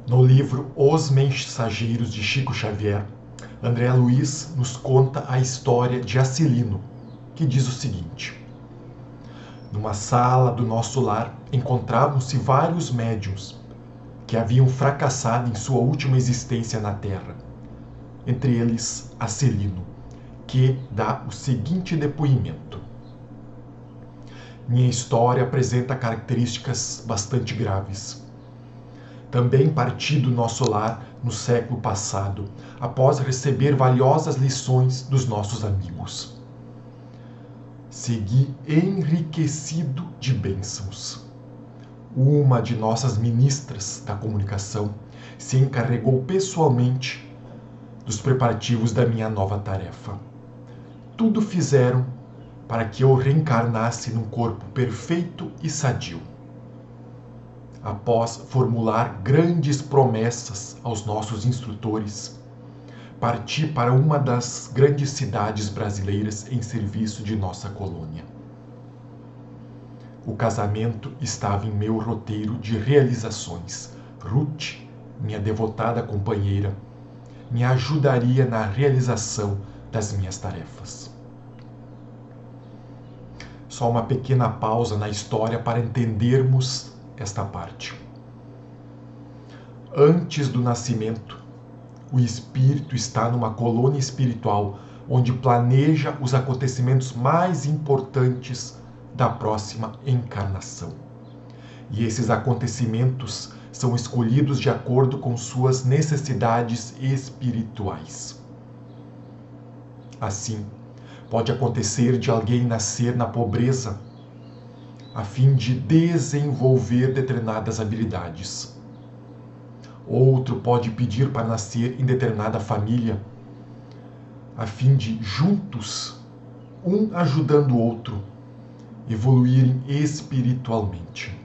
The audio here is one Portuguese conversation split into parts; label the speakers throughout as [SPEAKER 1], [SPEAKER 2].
[SPEAKER 1] No livro Os Mensageiros de Chico Xavier, André Luiz nos conta a história de Acilino, que diz o seguinte: numa sala do nosso lar encontravam-se vários médiuns que haviam fracassado em sua última existência na Terra. Entre eles, Acilino, que dá o seguinte depoimento: minha história apresenta características bastante graves. Também parti do nosso lar no século passado, após receber valiosas lições dos nossos amigos. Segui enriquecido de bênçãos. Uma de nossas ministras da comunicação se encarregou pessoalmente dos preparativos da minha nova tarefa. Tudo fizeram para que eu reencarnasse num corpo perfeito e sadio. Após formular grandes promessas aos nossos instrutores, parti para uma das grandes cidades brasileiras em serviço de nossa colônia. O casamento estava em meu roteiro de realizações. Ruth, minha devotada companheira, me ajudaria na realização das minhas tarefas. Só uma pequena pausa na história para entendermos esta parte. Antes do nascimento, o espírito está numa colônia espiritual onde planeja os acontecimentos mais importantes da próxima encarnação. E esses acontecimentos são escolhidos de acordo com suas necessidades espirituais. Assim, pode acontecer de alguém nascer na pobreza a fim de desenvolver determinadas habilidades. Outro pode pedir para nascer em determinada família a fim de, juntos, um ajudando o outro, evoluírem espiritualmente.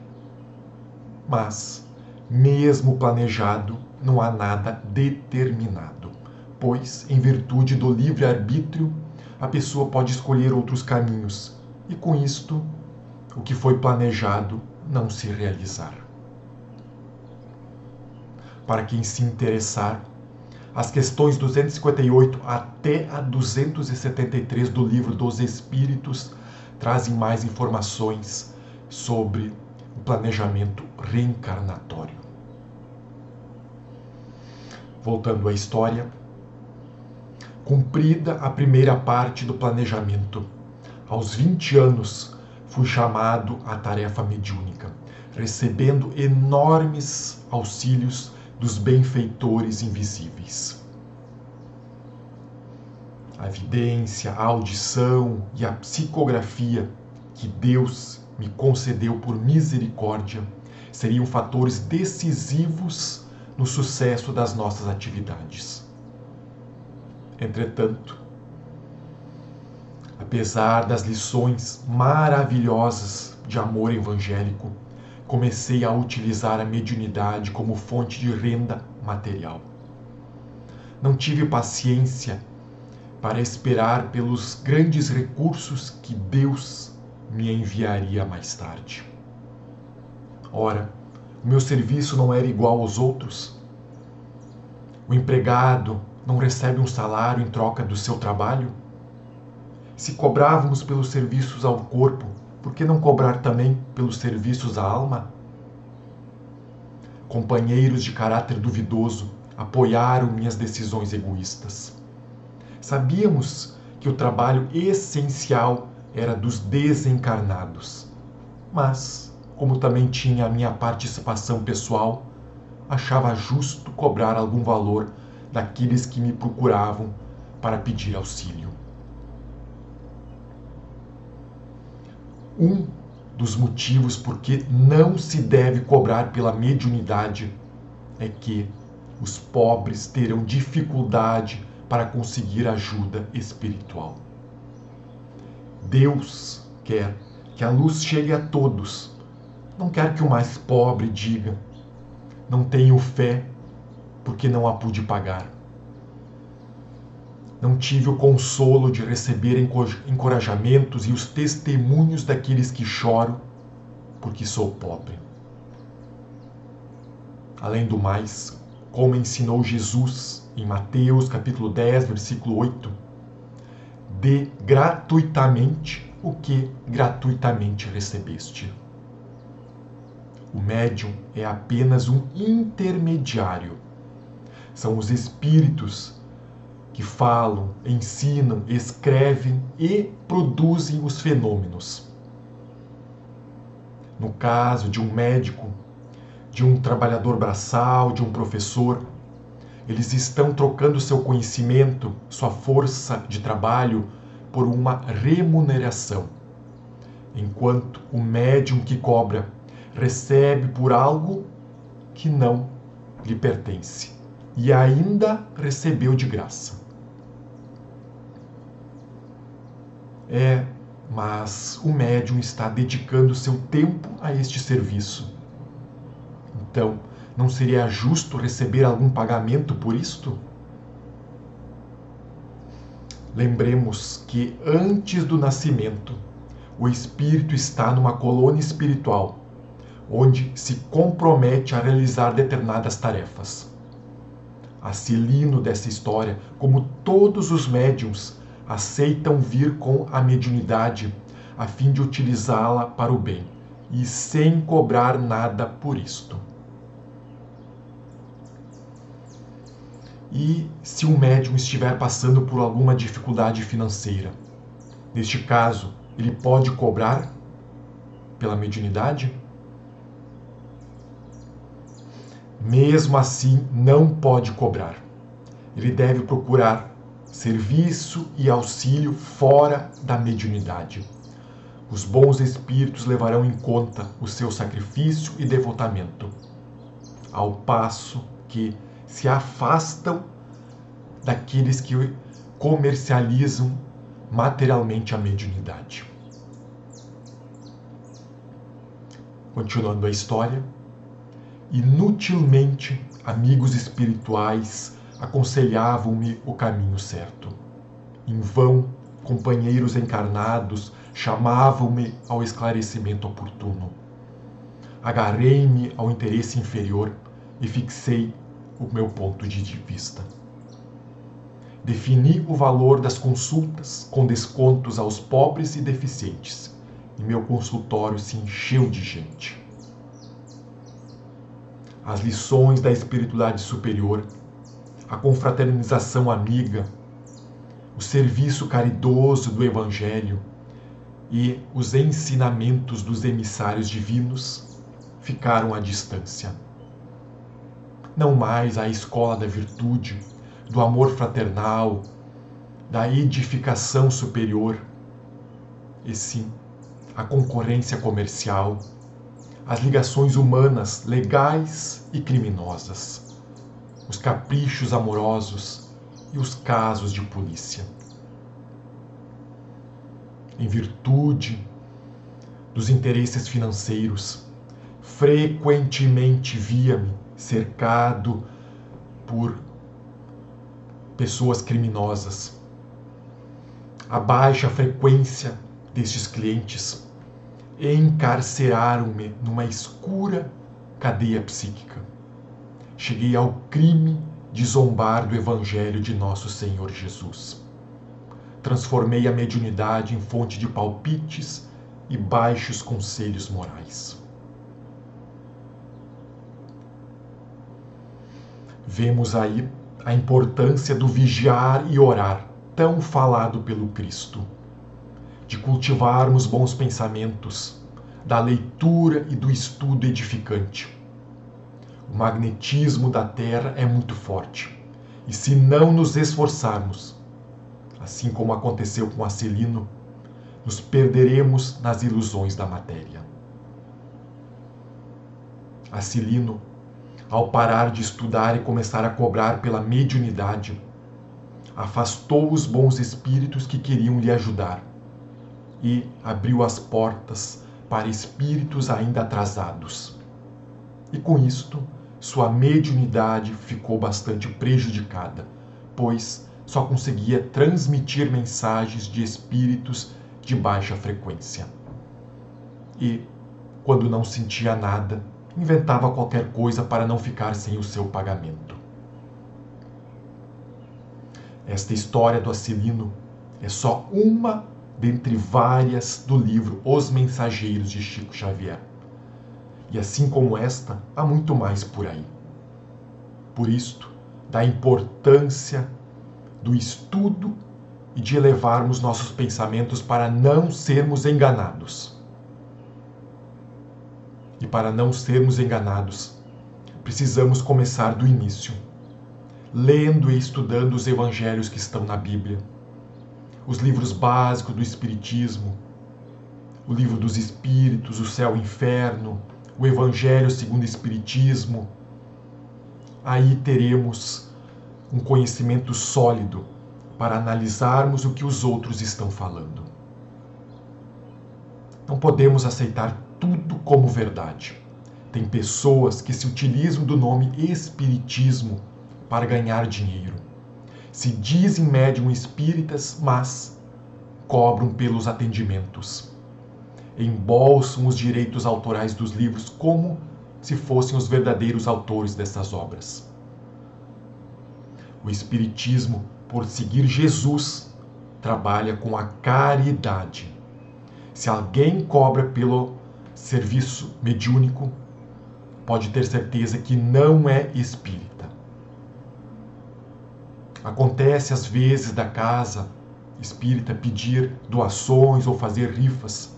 [SPEAKER 1] Mas, mesmo planejado, não há nada determinado, pois, em virtude do livre-arbítrio, a pessoa pode escolher outros caminhos e, com isto, o que foi planejado não se realizar. Para quem se interessar, as questões 258 até a 273 do Livro dos Espíritos trazem mais informações sobre o planejamento reencarnatório. Voltando à história, cumprida a primeira parte do planejamento, aos 20 anos fui chamado à tarefa mediúnica, recebendo enormes auxílios dos benfeitores invisíveis. A evidência, a audição e a psicografia que Deus me concedeu por misericórdia seriam fatores decisivos no sucesso das nossas atividades. Entretanto, apesar das lições maravilhosas de amor evangélico, comecei a utilizar a mediunidade como fonte de renda material. Não tive paciência para esperar pelos grandes recursos que Deus me enviaria mais tarde. Ora, o meu serviço não era igual aos outros. O empregado não recebe um salário em troca do seu trabalho? Se cobrávamos pelos serviços ao corpo, por que não cobrar também pelos serviços à alma? Companheiros de caráter duvidoso apoiaram minhas decisões egoístas. Sabíamos que o trabalho essencial era dos desencarnados, mas, como também tinha a minha participação pessoal, achava justo cobrar algum valor daqueles que me procuravam para pedir auxílio. Um dos motivos por que não se deve cobrar pela mediunidade é que os pobres terão dificuldade para conseguir ajuda espiritual. Deus quer que a luz chegue a todos. Não quer que o mais pobre diga: não tenho fé porque não a pude pagar. Não tive o consolo de receber encorajamentos e os testemunhos daqueles que choram porque sou pobre. Além do mais, como ensinou Jesus em Mateus capítulo 10, versículo 8, dê gratuitamente o que gratuitamente recebeste. O médium é apenas um intermediário. São os espíritos que falam, ensinam, escrevem e produzem os fenômenos. No caso de um médico, de um trabalhador braçal, de um professor, eles estão trocando seu conhecimento, sua força de trabalho, por uma remuneração. Enquanto o médium que cobra recebe por algo que não lhe pertence e ainda recebeu de graça. Mas o médium está dedicando seu tempo a este serviço. Então, não seria justo receber algum pagamento por isto? Lembremos que antes do nascimento, o espírito está numa colônia espiritual, onde se compromete a realizar determinadas tarefas. Acilino dessa história, como todos os médiuns, aceitam vir com a mediunidade a fim de utilizá-la para o bem e sem cobrar nada por isto. E se o médium estiver passando por alguma dificuldade financeira, neste caso, ele pode cobrar pela mediunidade? Mesmo assim, não pode cobrar. Ele deve procurar serviço e auxílio fora da mediunidade. Os bons espíritos levarão em conta o seu sacrifício e devotamento, ao passo que se afastam daqueles que comercializam materialmente a mediunidade. Continuando a história, inutilmente amigos espirituais aconselhavam-me o caminho certo. Em vão, companheiros encarnados chamavam-me ao esclarecimento oportuno. Agarrei-me ao interesse inferior e fixei o meu ponto de vista. Defini o valor das consultas com descontos aos pobres e deficientes, e meu consultório se encheu de gente. As lições da espiritualidade superior, a confraternização amiga, o serviço caridoso do Evangelho e os ensinamentos dos emissários divinos ficaram à distância. Não mais a escola da virtude, do amor fraternal, da edificação superior, e sim a concorrência comercial, as ligações humanas legais e criminosas, os caprichos amorosos e os casos de polícia. Em virtude dos interesses financeiros, frequentemente via-me cercado por pessoas criminosas. A baixa frequência destes clientes encarceraram-me numa escura cadeia psíquica. Cheguei ao crime de zombar do Evangelho de Nosso Senhor Jesus. Transformei a mediunidade em fonte de palpites e baixos conselhos morais. Vemos aí a importância do vigiar e orar, tão falado pelo Cristo, de cultivarmos bons pensamentos, da leitura e do estudo edificante. O magnetismo da Terra é muito forte, e se não nos esforçarmos, assim como aconteceu com Acilino, nos perderemos nas ilusões da matéria. Acilino, ao parar de estudar e começar a cobrar pela mediunidade, afastou os bons espíritos que queriam lhe ajudar e abriu as portas para espíritos ainda atrasados. E com isto, sua mediunidade ficou bastante prejudicada, pois só conseguia transmitir mensagens de espíritos de baixa frequência. E, quando não sentia nada, inventava qualquer coisa para não ficar sem o seu pagamento. Esta história do Acilino é só uma dentre várias do livro Os Mensageiros de Chico Xavier. E assim como esta, há muito mais por aí. Por isto, da importância do estudo e de elevarmos nossos pensamentos para não sermos enganados. E para não sermos enganados, precisamos começar do início, lendo e estudando os evangelhos que estão na Bíblia, os livros básicos do Espiritismo, o livro dos Espíritos, o Céu e o Inferno, o Evangelho segundo o Espiritismo. Aí teremos um conhecimento sólido para analisarmos o que os outros estão falando. Não podemos aceitar tudo como verdade. Tem pessoas que se utilizam do nome Espiritismo para ganhar dinheiro. Se dizem médium espíritas, mas cobram pelos atendimentos. Embolsam os direitos autorais dos livros como se fossem os verdadeiros autores dessas obras. O Espiritismo, por seguir Jesus, trabalha com a caridade. Se alguém cobra pelo serviço mediúnico, pode ter certeza que não é espírita. Acontece às vezes da casa espírita pedir doações ou fazer rifas,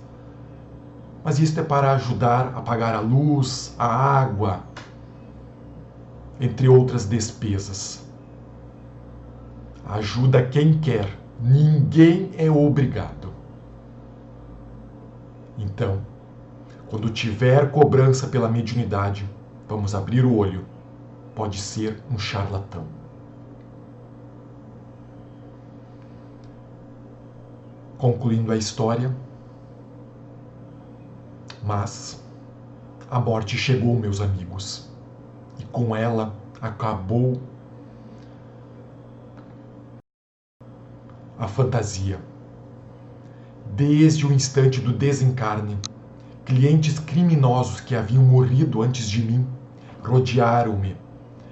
[SPEAKER 1] mas isto é para ajudar a pagar a luz, a água, entre outras despesas. Ajuda quem quer, ninguém é obrigado. Então, quando tiver cobrança pela mediunidade, vamos abrir o olho. Pode ser um charlatão. Concluindo a história, mas a morte chegou, meus amigos, e com ela acabou a fantasia. Desde o instante do desencarne, clientes criminosos que haviam morrido antes de mim rodearam-me,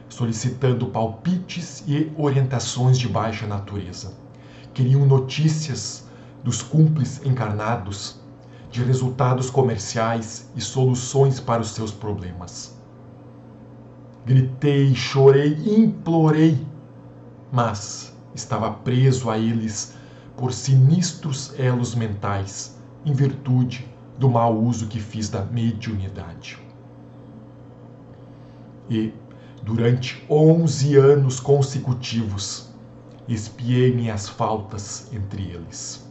[SPEAKER 1] solicitando palpites e orientações de baixa natureza. Queriam notícias dos cúmplices encarnados, de resultados comerciais e soluções para os seus problemas. Gritei, chorei, implorei, mas estava preso a eles por sinistros elos mentais, em virtude do mau uso que fiz da mediunidade. E, durante 11 anos consecutivos, expiei minhas faltas entre eles.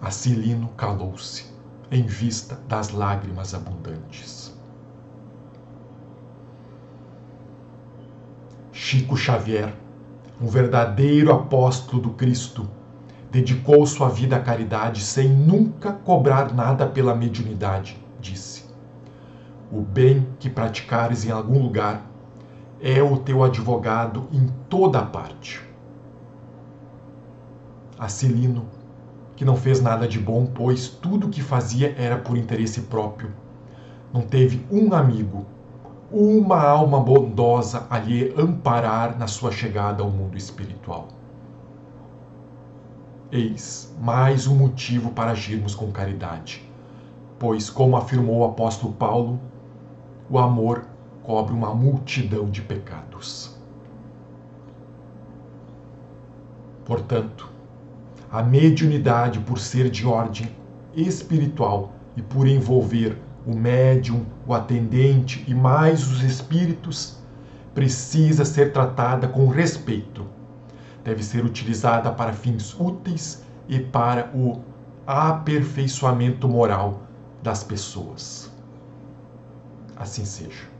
[SPEAKER 1] Acilino calou-se, em vista das lágrimas abundantes. Chico Xavier, um verdadeiro apóstolo do Cristo, dedicou sua vida à caridade sem nunca cobrar nada pela mediunidade, disse: o bem que praticares em algum lugar é o teu advogado em toda a parte. Acilino, que não fez nada de bom, pois tudo o que fazia era por interesse próprio, não teve um amigo, uma alma bondosa a lhe amparar na sua chegada ao mundo espiritual. Eis mais um motivo para agirmos com caridade, pois, como afirmou o apóstolo Paulo, o amor cobre uma multidão de pecados. Portanto, a mediunidade, por ser de ordem espiritual e por envolver o médium, o atendente e mais os espíritos, precisa ser tratada com respeito. Deve ser utilizada para fins úteis e para o aperfeiçoamento moral das pessoas. Assim seja.